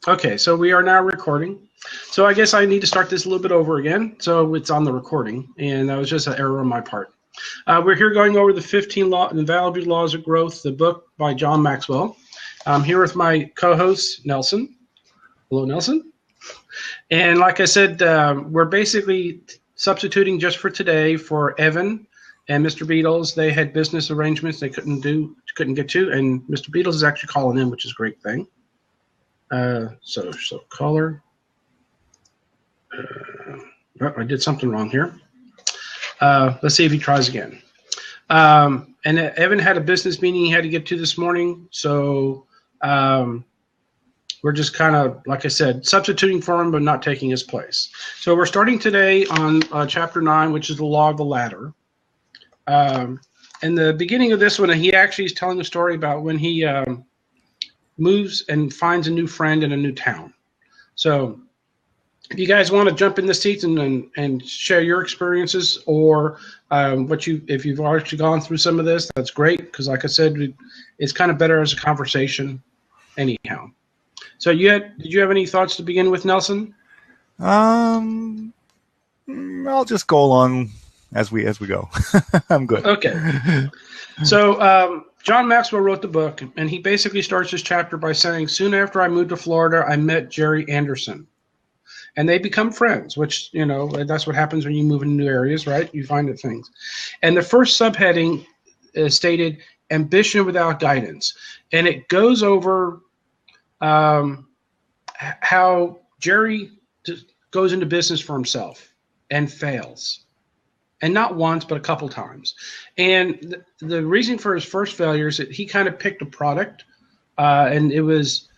Okay, so we are now recording. So I guess I need to start this a little bit over again. So it's on the recording, and that was just an error on my part. We're here going over the 15 Invaluable Laws of Growth, the book by John Maxwell. I'm here with my co-host, Nelson. Hello, Nelson. And like I said, we're basically substituting just for today for Evan and Mr. Beatles. They had business arrangements they couldn't get to, and Mr. Beatles is actually calling in, which is a great thing. So caller. I did something wrong here. Let's see if he tries again. And Evan had a business meeting he had to get to this morning, so we're just kind of, like I said, substituting for him but not taking his place. So we're starting today on chapter 9, which is the law of the ladder. In the beginning of this one, he actually is telling a story about when he moves and finds a new friend in a new town. So if you guys want to jump in the seats and share your experiences, or if you've actually gone through some of this, that's great, because like I said, it's kind of better as a conversation anyhow. So did you have any thoughts to begin with, Nelson? I'll just go along as we go. I'm good. Okay. So John Maxwell wrote the book, and he basically starts his chapter by saying, soon after I moved to Florida, I met Jerry Anderson. And they become friends, which, that's what happens when you move into new areas, right? You find that things. And the first subheading stated, ambition without guidance. And it goes over how Jerry goes into business for himself and fails. And not once, but a couple times. And the reason for his first failure is that he kind of picked a product, and it was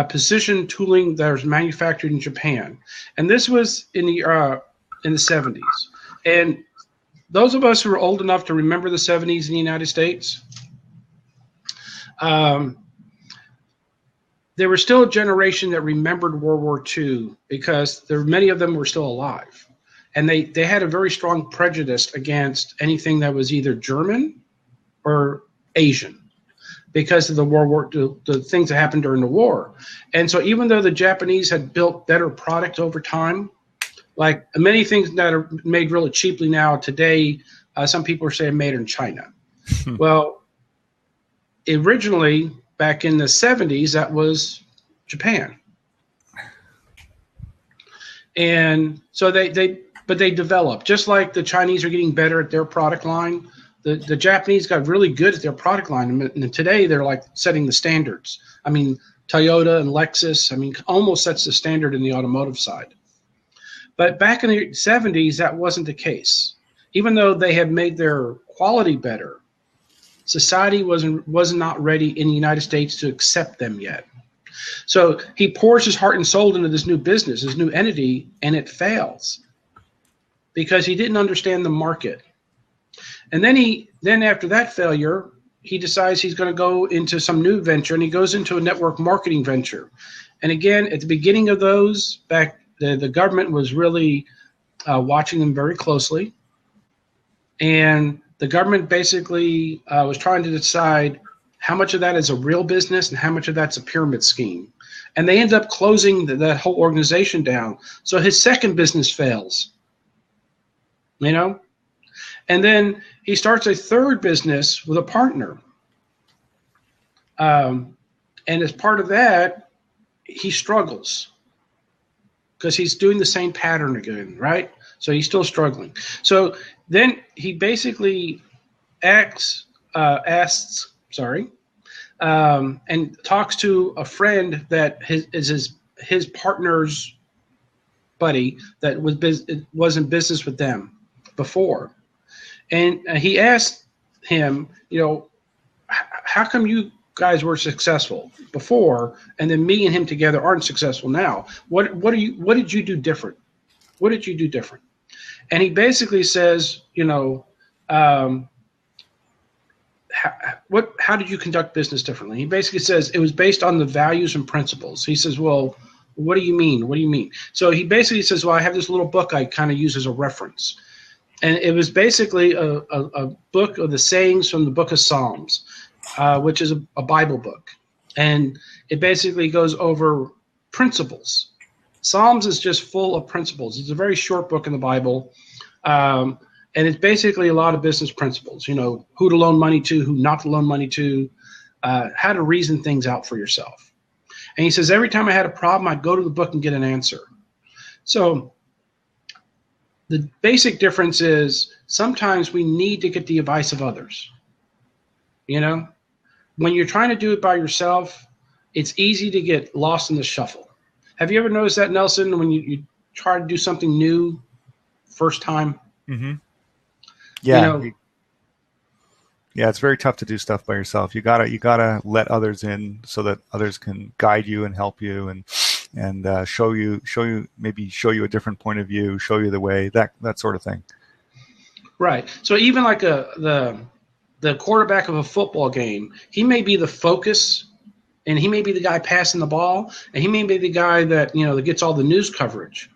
precision tooling that was manufactured in Japan. And this was in the 70s. And those of us who are old enough to remember the 70s in the United States, there was still a generation that remembered World War II because many of them were still alive. And they had a very strong prejudice against anything that was either German or Asian because of the things that happened during the war. And so even though the Japanese had built better product over time, like many things that are made really cheaply now today, some people are saying made in China. Well, originally, back in the 70s, that was Japan. And so they developed, just like the Chinese are getting better at their product line, the Japanese got really good at their product line. And today they're like setting the standards. I mean, Toyota and Lexus, almost sets the standard in the automotive side. But back in the 70s, that wasn't the case. Even though they had made their quality better, society was not ready in the United States to accept them yet. So he pours his heart and soul into this new business, this new entity, and it fails because he didn't understand the market. And then after that failure, he decides he's going to go into some new venture, and he goes into a network marketing venture. And again, at the beginning of those, the government was really watching them very closely. And the government basically was trying to decide how much of that is a real business and how much of that's a pyramid scheme. And they end up closing that whole organization down. So his second business fails, And then he starts a third business with a partner. And as part of that, he struggles because he's doing the same pattern again, right? So he's still struggling. So then he basically asks, and talks to a friend that is his partner's buddy that was in business with them before. And he asked him, how come you guys were successful before, and then me and him together aren't successful now? What did you do different? What did you do different? And he basically says, how did you conduct business differently? He basically says it was based on the values and principles. He says, well, what do you mean? What do you mean? So he basically says, well, I have this little book I kind of use as a reference. And it was basically a book of the sayings from the book of Psalms, which is a Bible book. And it basically goes over principles. Psalms is just full of principles. It's a very short book in the Bible. And it's basically a lot of business principles, who to loan money to, who not to loan money to, how to reason things out for yourself. And he says, every time I had a problem, I'd go to the book and get an answer. So the basic difference is sometimes we need to get the advice of others. When you're trying to do it by yourself, it's easy to get lost in the shuffle. Have you ever noticed that, Nelson, when you try to do something new first time? Mm-hmm. Yeah. Yeah, it's very tough to do stuff by yourself. You gotta let others in so that others can guide you and help you and show you a different point of view, show you the way, that sort of thing. Right. So even like the quarterback of a football game, he may be the focus, and he may be the guy passing the ball, and he may be the guy that that gets all the news coverage.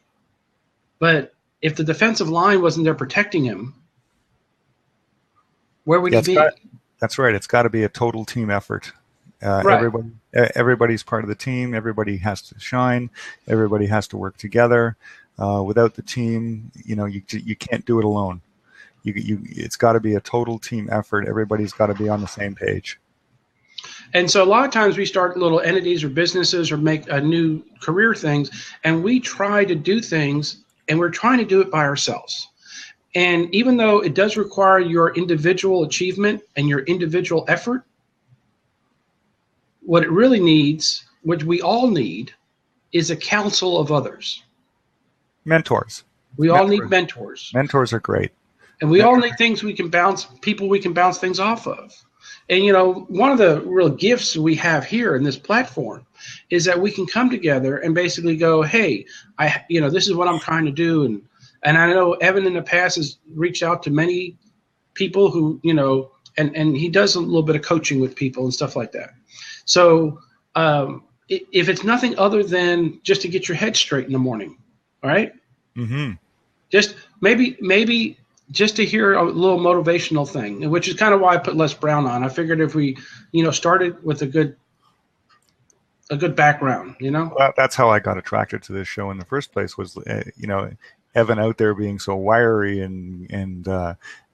But if the defensive line wasn't there protecting him, where would he be? That's right. It's got to be a total team effort. Right. Everybody's part of the team. Everybody has to shine. Everybody has to work together. Without the team, you can't do it alone. It's got to be a total team effort. Everybody's got to be on the same page. And so a lot of times we start little entities or businesses or make a new career things, and we try to do things, and we're trying to do it by ourselves. And even though it does require your individual achievement and your individual effort, what it really needs, which we all need, is a council of others. Mentors. We all need mentors. Mentors are great. And we all need things people we can bounce things off of. And, one of the real gifts we have here in this platform is that we can come together and basically go, hey, this is what I'm trying to do. And I know Evan in the past has reached out to many people who, and he does a little bit of coaching with people and stuff like that. So if it's nothing other than just to get your head straight in the morning, all right? Mm-hmm. Just maybe just to hear a little motivational thing, which is kind of why I put Les Brown on. I figured if we, started with a good background, Well, that's how I got attracted to this show in the first place was, Evan out there being so wiry and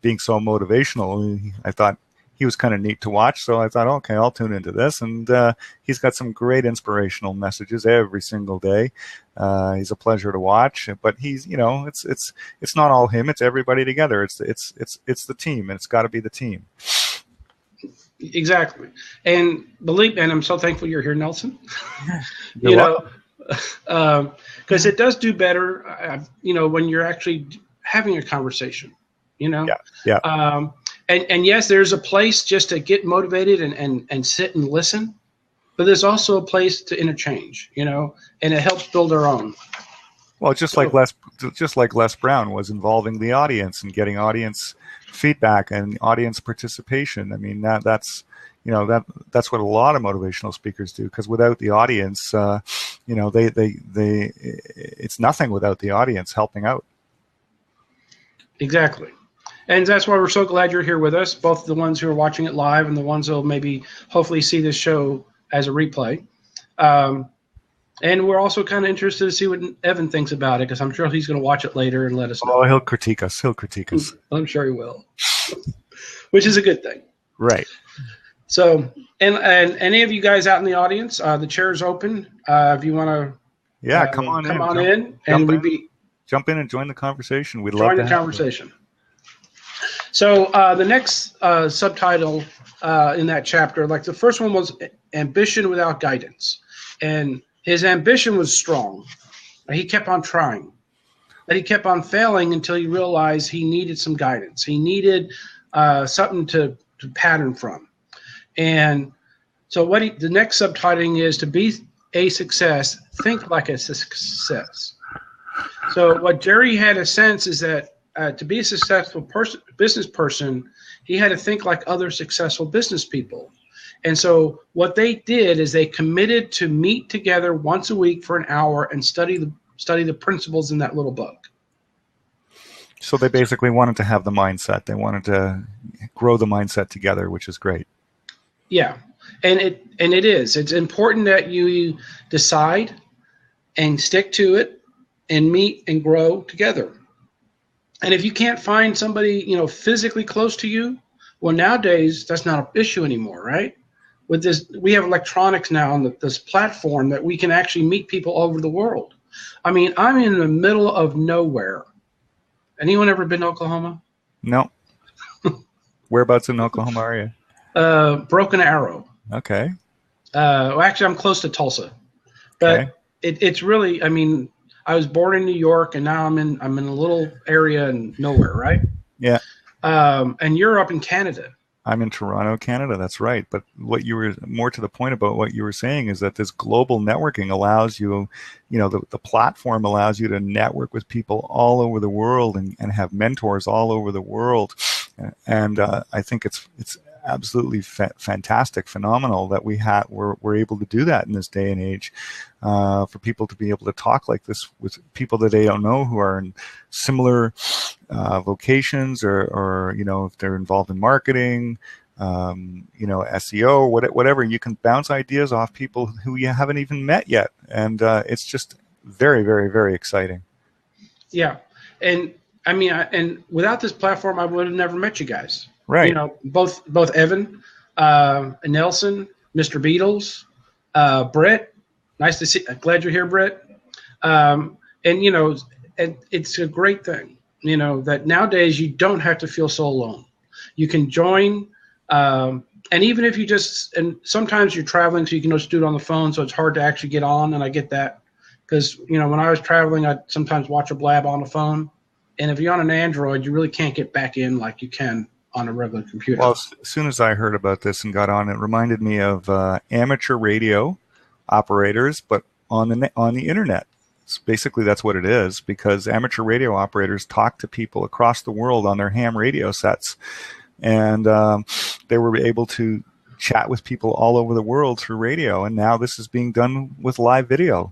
being so motivational. I thought he was kind of neat to watch, so I thought, okay, I'll tune into this. And he's got some great inspirational messages every single day. He's a pleasure to watch, but he's, it's not all him; it's everybody together. It's the team, and it's got to be the team. Exactly, and I'm so thankful you're here, Nelson. Because it does do better, when you're actually having a conversation, Yeah. And yes, there's a place just to get motivated and sit and listen, but there's also a place to interchange, and it helps build our own. Well, just like Les Brown was involving the audience and getting audience feedback and audience participation. I mean, that's what a lot of motivational speakers do, because without the audience, it's nothing without the audience helping out. Exactly. And that's why we're so glad you're here with us, both the ones who are watching it live and the ones who will maybe hopefully see this show as a replay. And we're also kind of interested to see what Evan thinks about it, because I'm sure he's going to watch it later and let us know. Oh, he'll critique us. I'm sure he will, which is a good thing. Right. So, and any of you guys out in the audience, the chair is open. If you want to, come on in, and jump in and join the conversation. We'd love to join the conversation. So the next subtitle in that chapter, like the first one was ambition without guidance, and his ambition was strong. He kept on trying, but he kept on failing until he realized he needed some guidance. He needed something to pattern from. And so the next subtitling is to be a success, think like a success. So what Jerry had a sense is that to be a successful business person, he had to think like other successful business people. And so what they did is they committed to meet together once a week for an hour and study the principles in that little book. So they basically wanted to have the mindset. They wanted to grow the mindset together, which is great. Yeah, and it is. It's important that you decide and stick to it and meet and grow together. And if you can't find somebody, physically close to you, well, nowadays that's not an issue anymore, right? With this, we have electronics now on this platform that we can actually meet people all over the world. I mean, I'm in the middle of nowhere. Anyone ever been to Oklahoma? No. Whereabouts in Oklahoma are you? Broken Arrow. Okay. Well, actually, I'm close to Tulsa, but Okay. it's really. I mean, I was born in New York, and now I'm in a little area in nowhere, right? Yeah. And you're up in Canada. I'm in Toronto, Canada. That's right. But what you were more to the point about what you were saying is that this global networking allows you, the platform allows you to network with people all over the world and have mentors all over the world. And I think it's absolutely fantastic, phenomenal that we're able to do that in this day and age, for people to be able to talk like this with people that they don't know who are in similar vocations, or if they're involved in marketing, SEO, whatever. You can bounce ideas off people who you haven't even met yet, and it's just very, very, very exciting. Yeah, and I mean, and without this platform, I would have never met you guys. Right. Both Evan, Nelson, Mr. Beatles, Brett. Nice to see. Glad you're here, Brett. And it's a great thing. That nowadays you don't have to feel so alone. You can join, and even if and sometimes you're traveling, so you can just do it on the phone, so it's hard to actually get on. And I get that because when I was traveling, I'd sometimes watch a blab on the phone, and if you're on an Android, you really can't get back in like you can on a regular computer. Well, as soon as I heard about this and got on, it reminded me of amateur radio operators, but on the internet. Basically, that's what it is, because amateur radio operators talk to people across the world on their ham radio sets, and they were able to chat with people all over the world through radio. And now this is being done with live video.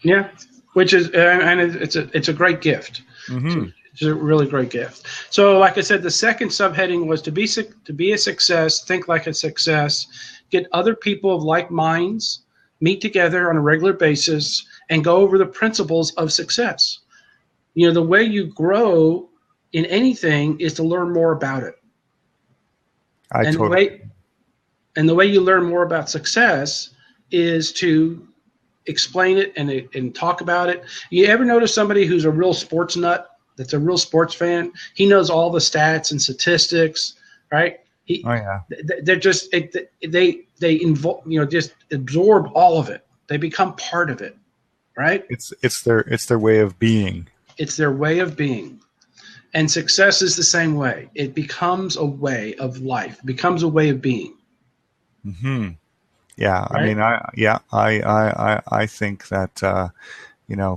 Yeah, which is and it's a great gift. Mm-hmm. It's a really great gift. So, like I said, the second subheading was to be a success, think like a success, get other people of like minds, meet together on a regular basis, and go over the principles of success. The way you grow in anything is to learn more about it. The way you learn more about success is to explain it and talk about it. You ever notice somebody who's a real sports nut? That's a real sports fan. He knows all the stats and statistics, right? They're just they just absorb all of it. They become part of it, right? It's their way of being. It's their way of being, and success is the same way. It becomes a way of life. It becomes a way of being. Hmm. Yeah. Right? I mean, I think that.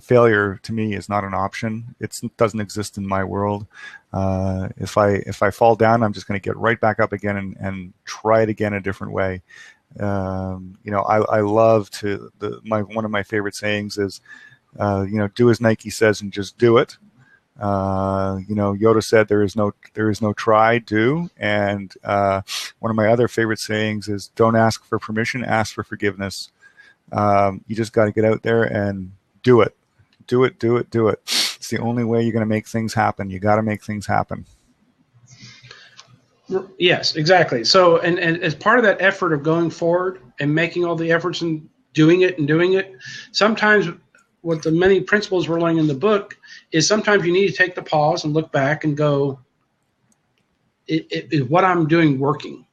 Failure to me is not an option. It doesn't exist in my world. If I fall down, I'm just going to get right back up again and try it again a different way. I love one of my favorite sayings is, do as Nike says and just do it. Yoda said there is no try, do. And one of my other favorite sayings is, don't ask for permission, ask for forgiveness. You just got to get out there and do it. It's the only way you're going to make things happen. You got to make things happen. Yes, exactly. So, and as part of that effort of going forward and making all the efforts and doing it, sometimes what the many principles we're learning in the book is sometimes you need to take the pause and look back and go, is what I'm doing working?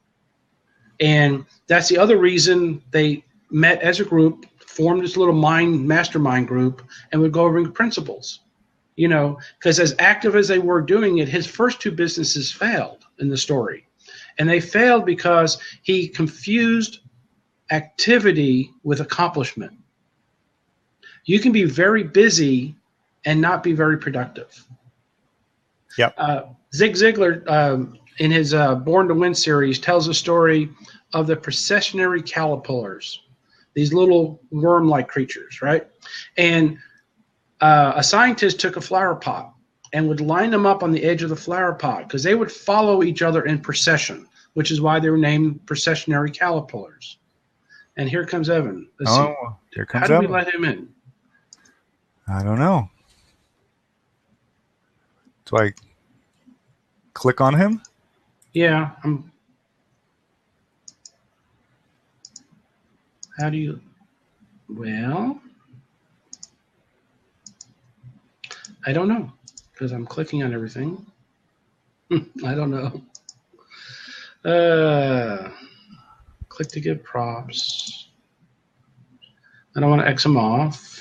And that's the other reason they met as a group, formed this little mastermind group, and would go over principles. Because as active as they were doing it, his first two businesses failed in the story. And they failed because he confused activity with accomplishment. You can be very busy and not be very productive. Yep. Zig Ziglar, in his Born to Win series, tells a story of the processionary caterpillars, these little worm-like creatures, right? And a scientist took a flower pot and would line them up on the edge of the flower pot because they would follow each other in procession, which is why they were named processionary caterpillars. And here comes Evan. Here comes Evan. How do we let him in? I don't know. Do I click on him? Yeah. How do you? Well, I don't know because I'm clicking on everything. I don't know. Click to give props. I don't want to X them off.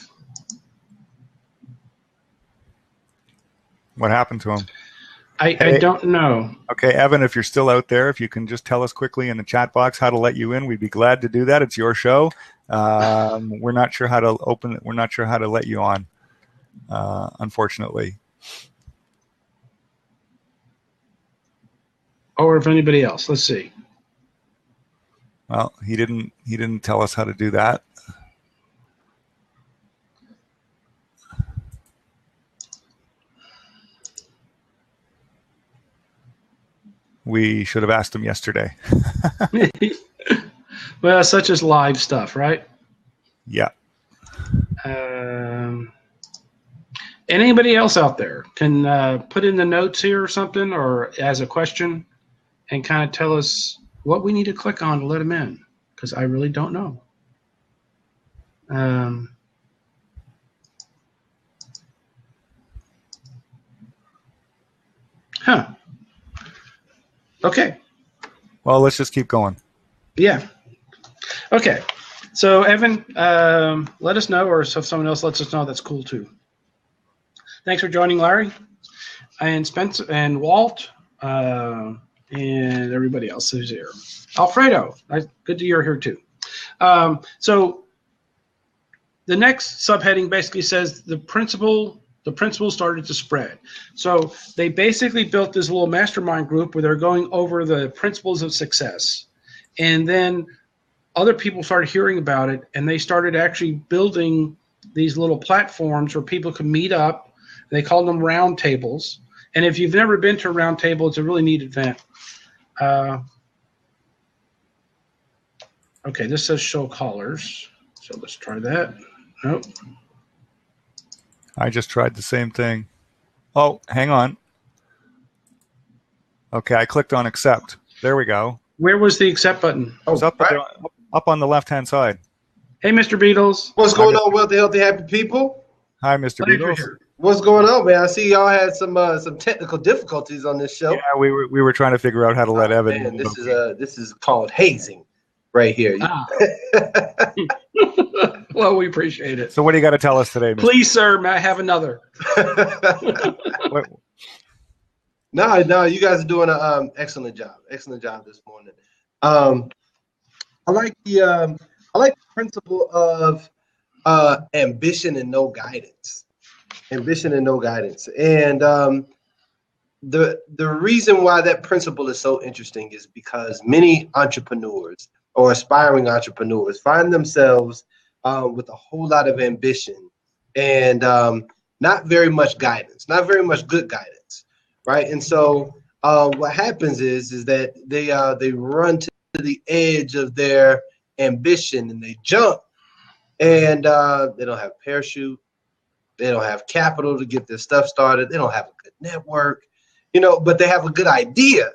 What happened to him? I don't know. Okay, Evan, if you're still out there, if you can just tell us quickly in the chat box how to let you in, we'd be glad to do that. It's your show. We're not sure how to open it. We're not sure how to let you on, unfortunately. Or if anybody else, let's see. Well, he didn't tell us how to do that. We should have asked him yesterday. Well, such as live stuff, right? Yeah. Anybody else out there can put in the notes here or something, or as a question, and kind of tell us what we need to click on to let them in, because I really don't know. Huh. Okay. Well, let's just keep going. Yeah. Okay. So, Evan, let us know, or if someone else lets us know, that's cool too. Thanks for joining, Larry, and Spencer, and Walt, and everybody else who's here. Alfredo, good that you're here too. So, the next subheading basically says the principle started to spread. So they basically built this little mastermind group where they're going over the principles of success. And then other people started hearing about it, and they started actually building these little platforms where people could meet up. They called them round tables. And if you've never been to a round table, it's a really neat event. Okay, this says show callers. So let's try that. Nope. I just tried the same thing. Oh, hang on. Okay, I clicked on accept. There we go. Where was the accept button? It's up on the left-hand side. Hey, Mr. Beatles. What's going on, wealthy, healthy, happy people? Hi, Mr. Beatles. What's going on, man? I see y'all had some technical difficulties on this show. Yeah, we were trying to figure out how to let Evan. Man, this is called hazing, right here. Well, we appreciate it. So what do you got to tell us today, Mr. Please, sir, may I have another? No, you guys are doing an excellent job. Excellent job this morning. I like the principle of ambition and no guidance. Ambition and no guidance. And the reason why that principle is so interesting is because many entrepreneurs or aspiring entrepreneurs find themselves with a whole lot of ambition and not very much guidance, not very much good guidance, right? And so what happens is that they run to the edge of their ambition and they jump, and they don't have a parachute, they don't have capital to get their stuff started, they don't have a good network, but they have a good idea,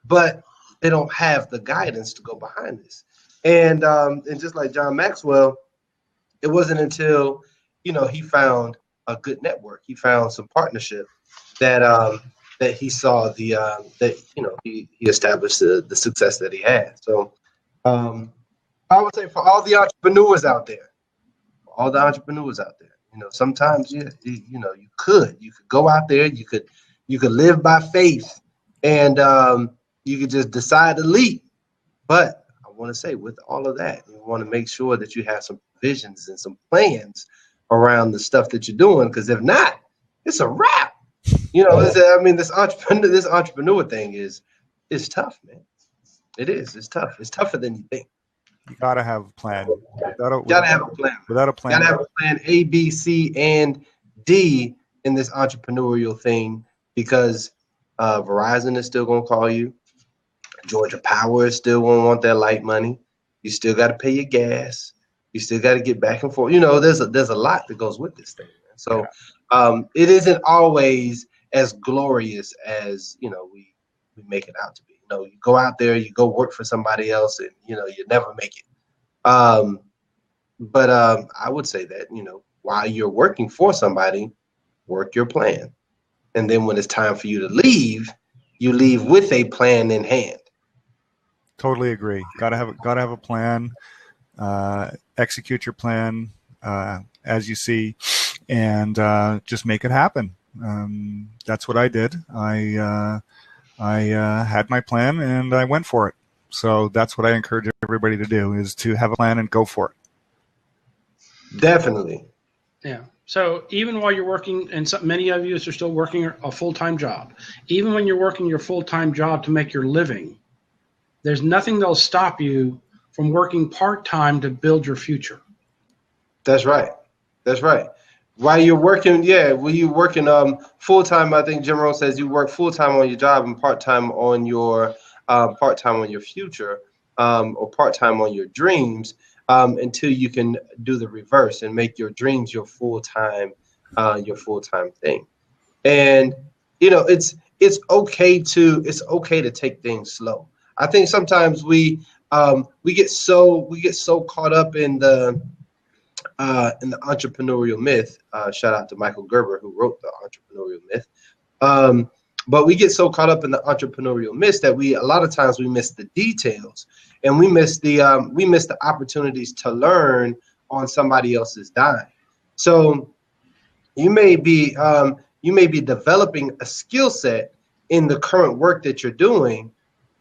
but they don't have the guidance to go behind this. And just like John Maxwell, it wasn't until he found a good network, he found some partnership that he saw he established the success that he had. So I would say for all the entrepreneurs out there, sometimes you could go out there, you could live by faith, and you could just decide to leap. But I want to say, with all of that, you want to make sure that you have some visions and some plans around the stuff that you're doing, because if not, it's a wrap. This entrepreneur thing is tough, man. It is. It's tough. It's tougher than you think. You gotta have a plan. Gotta have a plan. Without a plan, gotta have a plan A, B, C, and D in this entrepreneurial thing, because Verizon is still gonna call you. Georgia Power is still gonna want their light money. You still gotta pay your gas. You still gotta get back and forth. There's a lot that goes with this thing. So it isn't always as glorious as, you know, we make it out to be. You know, you go out there, you go work for somebody else, and, you know, you never make it. But I would say that, you know, while you're working for somebody, work your plan. And then when it's time for you to leave, you leave with a plan in hand. Totally agree. Gotta have a plan. Execute your plan as you see, and just make it happen. That's what I did. I had my plan and I went for it. So that's what I encourage everybody to do, is to have a plan and go for it. Definitely. Yeah. So even while you're working, and many of you are still working a full-time job, even when you're working your full-time job to make your living, there's nothing that'll stop you from working part-time to build your future. That's right. That's right. While you're working, when you're working full-time, I think Jim Rohn says you work full-time on your job and part-time on your future, or part-time on your dreams, until you can do the reverse and make your dreams your full-time thing. And, you know, it's okay to take things slow. I think sometimes we get so caught up in the entrepreneurial myth. Shout out to Michael Gerber, who wrote the entrepreneurial myth. But we get so caught up in the entrepreneurial myth that a lot of times we miss the details, and we miss the opportunities to learn on somebody else's dime. So you may be developing a skill set in the current work that you're doing,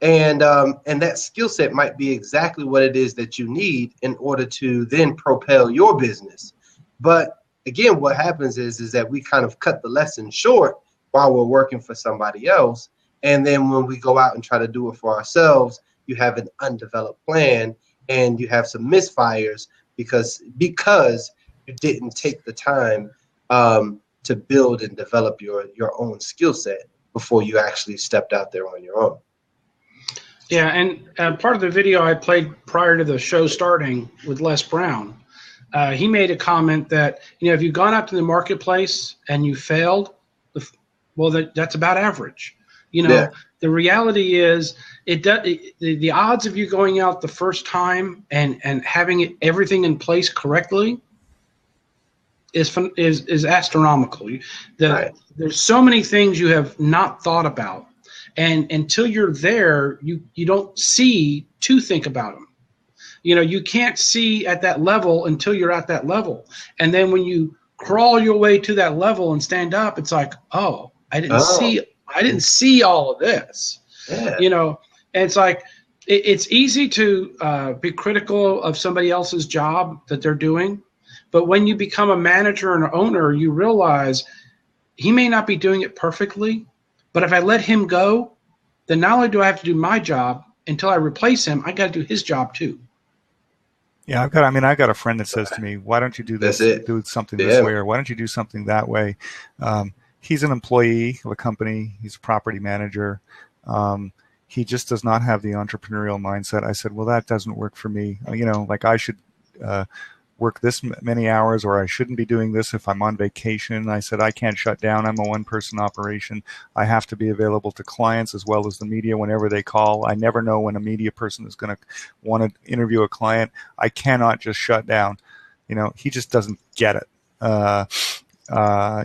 and that skill set might be exactly what it is that you need in order to then propel your business. But again, what happens is that we kind of cut the lesson short while we're working for somebody else, and then when we go out and try to do it for ourselves, you have an undeveloped plan and you have some misfires because you didn't take the time to build and develop your own skill set before you actually stepped out there on your own. Yeah, and part of the video I played prior to the show starting with Les Brown, he made a comment that, you know, if you've gone out to the marketplace and you failed, well, that's about average. You know, The reality is the odds of you going out the first time and having everything in place correctly is astronomical. There's so many things you have not thought about, and until you're there, you don't see to think about them. You know, you can't see at that level until you're at that level, and then when you crawl your way to that level and stand up, it's like, oh, I didn't see all of this. Yeah. You know, and it's like it's easy to be critical of somebody else's job that they're doing, but when you become a manager and an owner, you realize he may not be doing it perfectly, but if I let him go, then not only do I have to do my job until I replace him, I got to do his job too. Yeah, I've got a friend that says to me, "Why don't you do this? Do something this way, or why don't you do something that way?" He's an employee of a company. He's a property manager. He just does not have the entrepreneurial mindset. I said, well, that doesn't work for me. You know, like I should work this many hours, or I shouldn't be doing this if I'm on vacation. I said, I can't shut down. I'm a one-person operation. I have to be available to clients as well as the media whenever they call. I never know when a media person is going to want to interview a client. I cannot just shut down. You know, he just doesn't get it.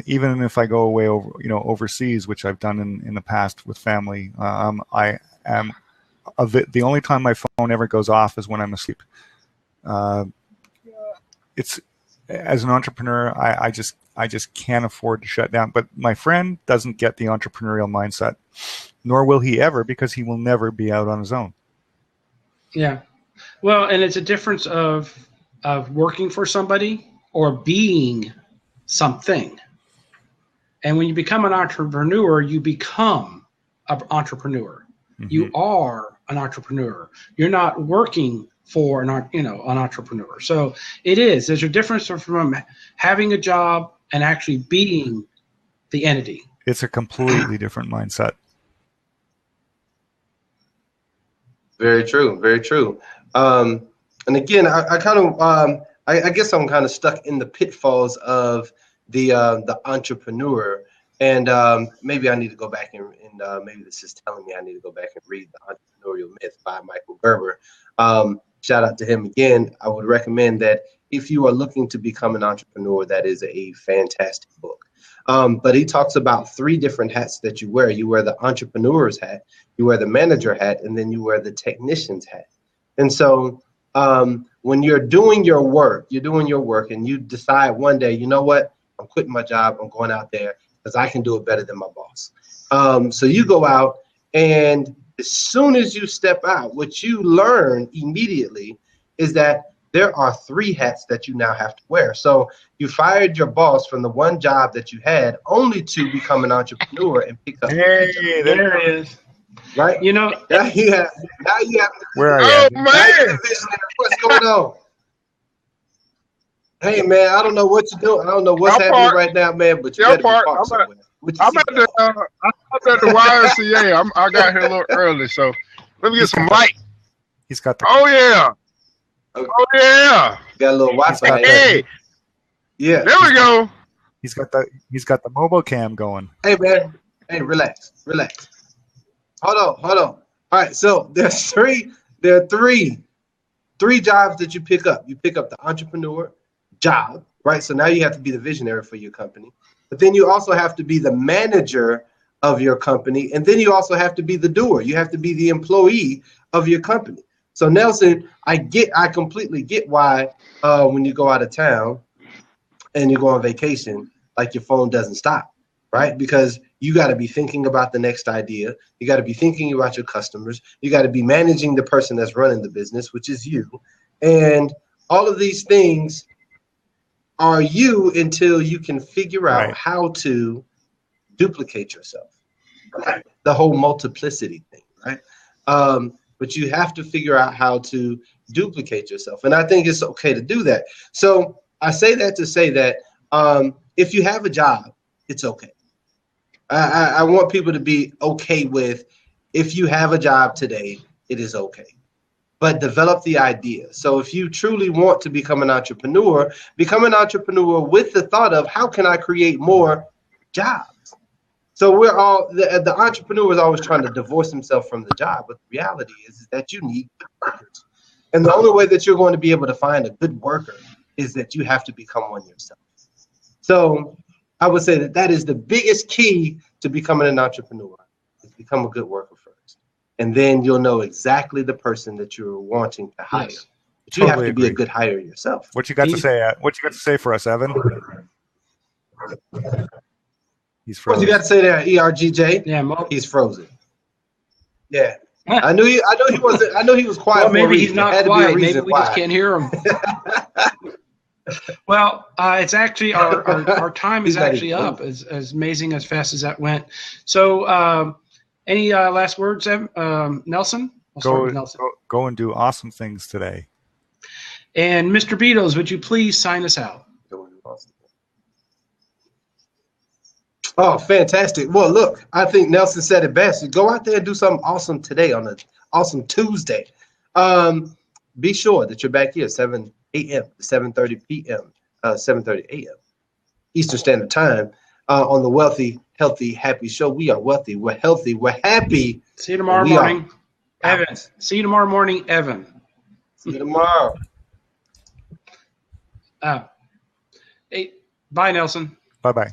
Even if I go away overseas, which I've done in the past with family, I am the only time my phone ever goes off is when I'm asleep. It's as an entrepreneur, I just can't afford to shut down. But my friend doesn't get the entrepreneurial mindset, nor will he ever, because he will never be out on his own. Yeah. Well, and it's a difference of working for somebody or being something. And when you become an entrepreneur, you become an entrepreneur. Mm-hmm. You are an entrepreneur. You're not working for an entrepreneur. So there's a difference from having a job and actually being the entity. It's a completely different mindset. Very true. Very true. And again, I guess I'm kind of stuck in the pitfalls of the entrepreneur. And maybe I need to go back and maybe this is telling me I need to go back and read The Entrepreneurial Myth by Michael Gerber. Shout out to him again. I would recommend that if you are looking to become an entrepreneur, that is a fantastic book. But he talks about 3 different hats that you wear. You wear the entrepreneur's hat, you wear the manager hat, and then you wear the technician's hat. And so when you're doing your work and you decide one day, you know what, I'm quitting my job, I'm going out there because I can do it better than my boss. So you go out, and as soon as you step out, what you learn immediately is that there are 3 hats that you now have to wear. So you fired your boss from the one job that you had only to become an entrepreneur and pick up. Hey, there it is. Right? You know, now you have Where are you? Oh man, what's going on? Hey man, I don't know what you're doing. I don't know what's happening right now, man, but you better be parked somewhere. I'm at the YMCA. I got here a little early, so let me get some light. He's got the. Oh yeah. Okay. Oh yeah. Got a little Wi-Fi. Hey. Yeah. There we go. He's got the mobile cam going. Hey man. Hey, relax. Hold on. All right. So there are three jobs that you pick up. You pick up the entrepreneur job, right? So now you have to be the visionary for your company, but then you also have to be the manager of your company, and then you also have to be the doer. You have to be the employee of your company. So Nelson, I completely get why when you go out of town and you go on vacation, like your phone doesn't stop, right? Because you got to be thinking about the next idea. You got to be thinking about your customers. You got to be managing the person that's running the business, which is you. And all of these things are you until you can figure out how to duplicate yourself. Right? The whole multiplicity thing, right? But you have to figure out how to duplicate yourself. And I think it's okay to do that. So I say that to say that if you have a job, it's okay. I want people to be okay with, if you have a job today, it is okay. But develop the idea. So if you truly want to become an entrepreneur with the thought of, how can I create more jobs? So we're all, the entrepreneur is always trying to divorce himself from the job, but the reality is that you need workers. And the only way that you're going to be able to find a good worker is that you have to become one yourself. So I would say that is the biggest key to becoming an entrepreneur, is become a good worker first. And then you'll know exactly the person that you're wanting to hire. Yes. But you have to be a good hire yourself. What you got to say? What you got to say for us, Evan? He's frozen. What you got to say there, ERGJ? Yeah, he's frozen. Yeah, I knew he wasn't. I know he was quiet. Well, maybe he's not quiet. Maybe we why. just can't hear him. Well, it's actually our time is actually up. As amazing as fast as that went. So, any last words, Nelson? I'll start with Nelson. Go and do awesome things today. And Mr. Beatles, would you please sign us out? Oh, fantastic. Well, look, I think Nelson said it best. Go out there and do something awesome today on an awesome Tuesday. Be sure that you're back here 7 a.m. to 7:30 p.m., 7:30 a.m. Eastern Standard Time on the Wealthy, Healthy, Happy Show. We are wealthy, we're healthy, we're happy. See you tomorrow morning, Evan. See you tomorrow morning, Evan. See you tomorrow. Hey, bye, Nelson. Bye-bye.